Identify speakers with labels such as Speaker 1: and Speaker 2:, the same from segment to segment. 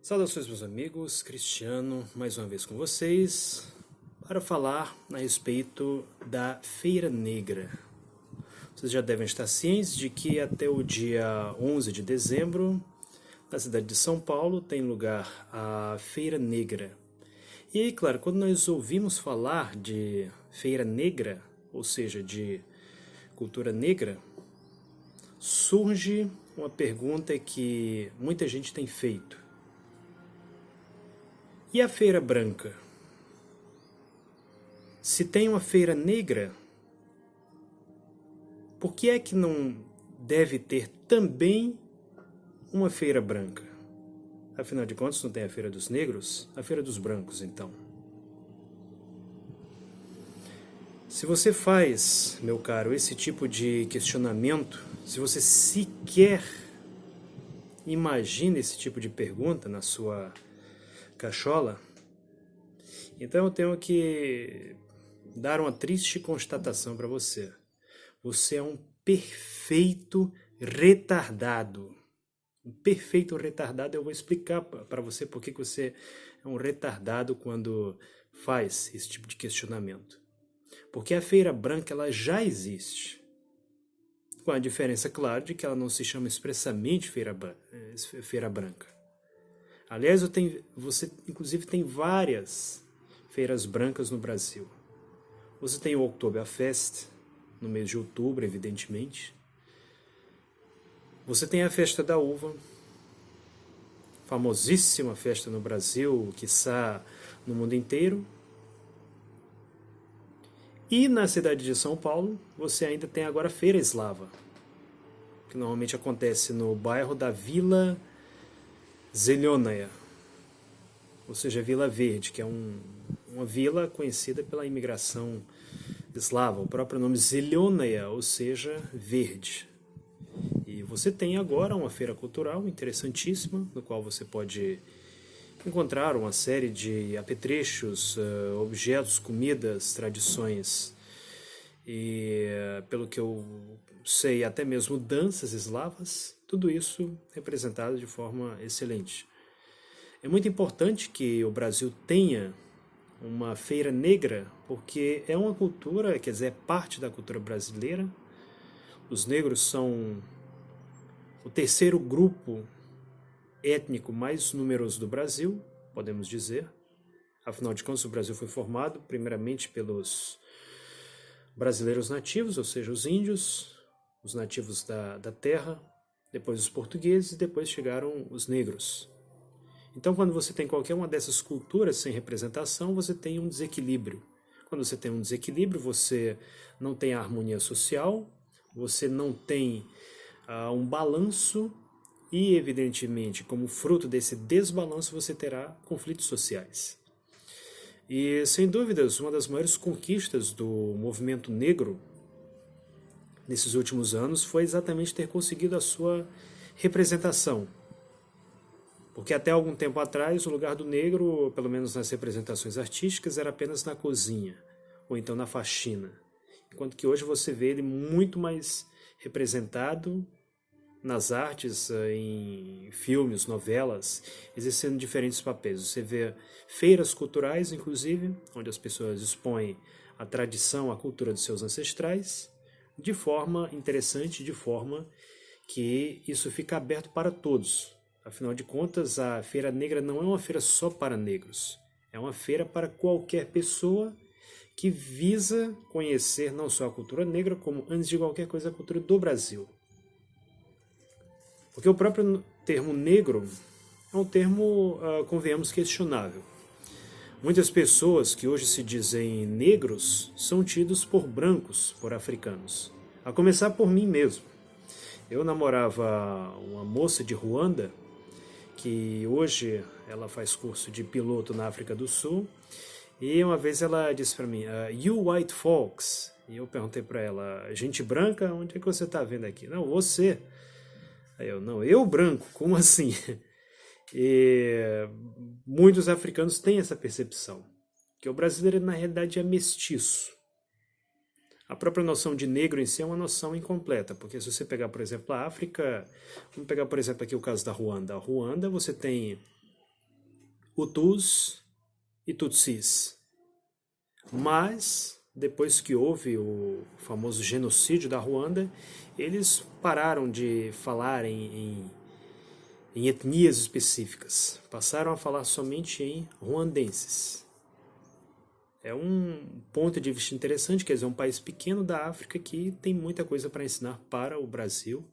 Speaker 1: Saudações, meus amigos, Cristiano, mais uma vez com vocês, para falar a respeito da Feira Negra. Vocês já devem estar cientes de que até o dia 11 de dezembro, na cidade de São Paulo, tem lugar a Feira Negra. E aí, claro, quando nós ouvimos falar de Feira Negra, ou seja, de cultura negra, surge uma pergunta que muita gente tem feito. E a Feira Branca? Se tem uma Feira Negra, por que é que não deve ter também uma Feira Branca? Afinal de contas, não tem a Feira dos Negros? A Feira dos Brancos, então. Se você faz, meu caro, esse tipo de questionamento, se você sequer imagina esse tipo de pergunta na sua cachola, então eu tenho que dar uma triste constatação para você. Você é um perfeito retardado. Um perfeito retardado. Eu vou explicar para você por que você é um retardado quando faz esse tipo de questionamento. Porque a Feira Branca ela já existe. Com a diferença, claro, de que ela não se chama expressamente Feira Branca. Aliás, você inclusive tem várias feiras brancas no Brasil. Você tem o Oktoberfest, no mês de outubro, evidentemente. Você tem a Festa da Uva, famosíssima festa no Brasil, quiçá no mundo inteiro. E na cidade de São Paulo, você ainda tem agora a Feira Eslava, que normalmente acontece no bairro da Vila Zelenoia, ou seja, Vila Verde, que é uma vila conhecida pela imigração eslava, o próprio nome Zelenoia, ou seja, verde. E você tem agora uma feira cultural interessantíssima, no qual você pode encontrar uma série de apetrechos, objetos, comidas, tradições e, pelo que eu sei, até mesmo danças eslavas, tudo isso representado de forma excelente. É muito importante que o Brasil tenha uma feira negra, porque é uma cultura, quer dizer, é parte da cultura brasileira. Os negros são o terceiro grupo étnico mais numeroso do Brasil, podemos dizer. Afinal de contas, o Brasil foi formado primeiramente pelos brasileiros nativos, ou seja, os índios, os nativos da terra, depois os portugueses e depois chegaram os negros. Então, quando você tem qualquer uma dessas culturas sem representação, você tem um desequilíbrio. Quando você tem um desequilíbrio, você não tem a harmonia social, você não tem um balanço e, evidentemente, como fruto desse desbalanço, você terá conflitos sociais. E, sem dúvidas, uma das maiores conquistas do movimento negro nesses últimos anos foi exatamente ter conseguido a sua representação. Porque até algum tempo atrás o lugar do negro, pelo menos nas representações artísticas, era apenas na cozinha, ou então na faxina. Enquanto que hoje você vê ele muito mais representado nas artes, em filmes, novelas, exercendo diferentes papéis. Você vê feiras culturais, inclusive, onde as pessoas expõem a tradição, a cultura dos seus ancestrais, de forma interessante, de forma que isso fica aberto para todos. Afinal de contas, a Feira Negra não é uma feira só para negros. É uma feira para qualquer pessoa que visa conhecer não só a cultura negra, como, antes de qualquer coisa, a cultura do Brasil. Porque o próprio termo negro é um termo, convenhamos, questionável. Muitas pessoas que hoje se dizem negros são tidos por brancos, por africanos. A começar por mim mesmo. Eu namorava uma moça de Ruanda, que hoje ela faz curso de piloto na África do Sul, e uma vez ela disse para mim, "You white folks", e eu perguntei para ela, "Gente branca, onde é que você está vendo aqui?" "Não, você." Aí eu, "Não, eu branco, como assim?" E muitos africanos têm essa percepção, que o brasileiro na realidade é mestiço. A própria noção de negro em si é uma noção incompleta, porque se você pegar, por exemplo, a África, vamos pegar, por exemplo, aqui o caso da Ruanda. A Ruanda você tem Hutus e Tutsis. Mas, depois que houve o famoso genocídio da Ruanda, eles pararam de falar em etnias específicas. Passaram a falar somente em ruandenses. É um ponto de vista interessante, quer dizer, um país pequeno da África que tem muita coisa para ensinar para o Brasil,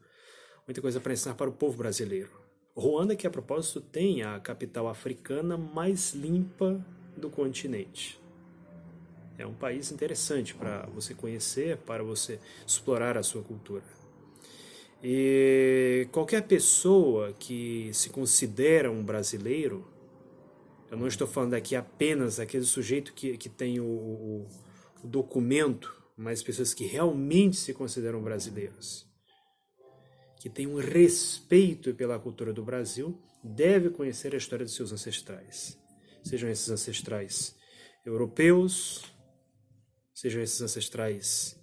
Speaker 1: muita coisa para ensinar para o povo brasileiro. Ruanda, que a propósito tem a capital africana mais limpa do continente. É um país interessante para você conhecer, para você explorar a sua cultura. E qualquer pessoa que se considera um brasileiro, eu não estou falando aqui apenas daquele sujeito que tem o documento, mas pessoas que realmente se consideram brasileiros, que tem um respeito pela cultura do Brasil, deve conhecer a história de seus ancestrais. Sejam esses ancestrais europeus, sejam esses ancestrais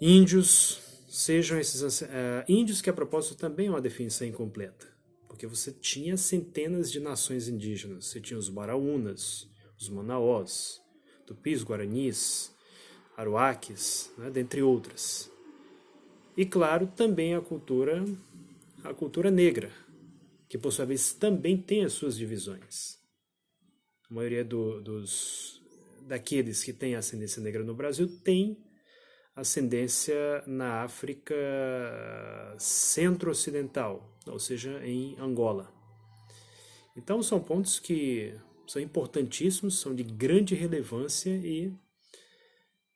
Speaker 1: índios, sejam esses índios, que a propósito também é uma definição incompleta, porque você tinha centenas de nações indígenas. Você tinha os Baraunas, os Manaós, Tupis, Guaranis, Aruaques, né, dentre outras. E, claro, também a cultura negra, que, por sua vez, também tem as suas divisões. A maioria daqueles que têm ascendência negra no Brasil tem ascendência na África centro-ocidental, ou seja, em Angola. Então, são pontos que são importantíssimos, são de grande relevância e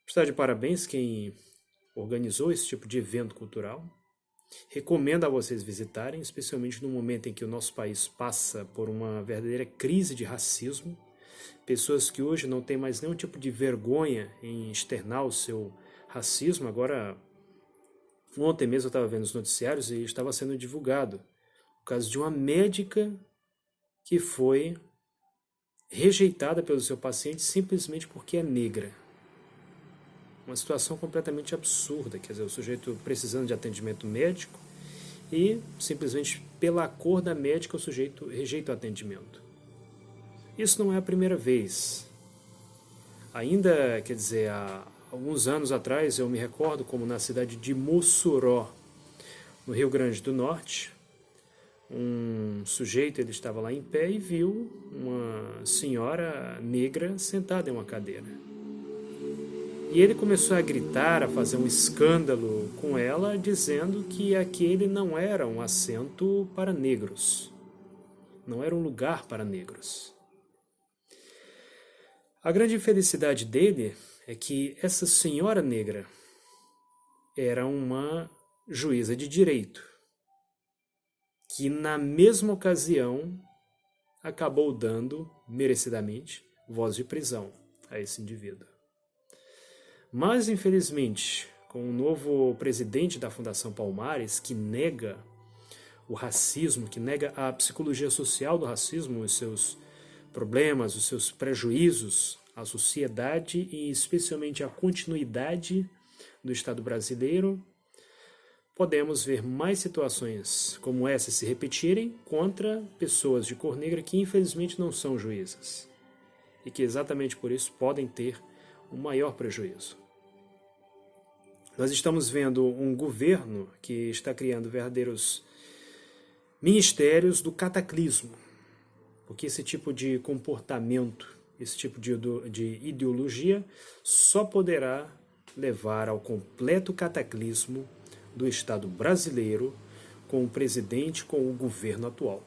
Speaker 1: está de parabéns quem organizou esse tipo de evento cultural. Recomendo a vocês visitarem, especialmente no momento em que o nosso país passa por uma verdadeira crise de racismo. Pessoas que hoje não têm mais nenhum tipo de vergonha em externar o seu racismo. Agora, ontem mesmo eu estava vendo os noticiários e estava sendo divulgado o caso de uma médica que foi rejeitada pelo seu paciente simplesmente porque é negra. Uma situação completamente absurda, quer dizer, o sujeito precisando de atendimento médico e simplesmente pela cor da médica o sujeito rejeita o atendimento. Isso não é a primeira vez. Ainda, quer dizer, há alguns anos atrás eu me recordo como na cidade de Mossoró, no Rio Grande do Norte, um sujeito, ele estava lá em pé e viu uma senhora negra sentada em uma cadeira. E ele começou a gritar, a fazer um escândalo com ela, dizendo que aquele não era um assento para negros, não era um lugar para negros. A grande infelicidade dele é que essa senhora negra era uma juíza de direito, que na mesma ocasião acabou dando, merecidamente, voz de prisão a esse indivíduo. Mas, infelizmente, com o novo presidente da Fundação Palmares, que nega o racismo, que nega a psicologia social do racismo, os seus problemas, os seus prejuízos à sociedade e especialmente à continuidade do Estado brasileiro, podemos ver mais situações como essa se repetirem contra pessoas de cor negra que infelizmente não são juízas e que exatamente por isso podem ter um maior prejuízo. Nós estamos vendo um governo que está criando verdadeiros ministérios do cataclismo, porque esse tipo de comportamento, esse tipo de ideologia só poderá levar ao completo cataclismo do Estado brasileiro com o presidente, com o governo atual.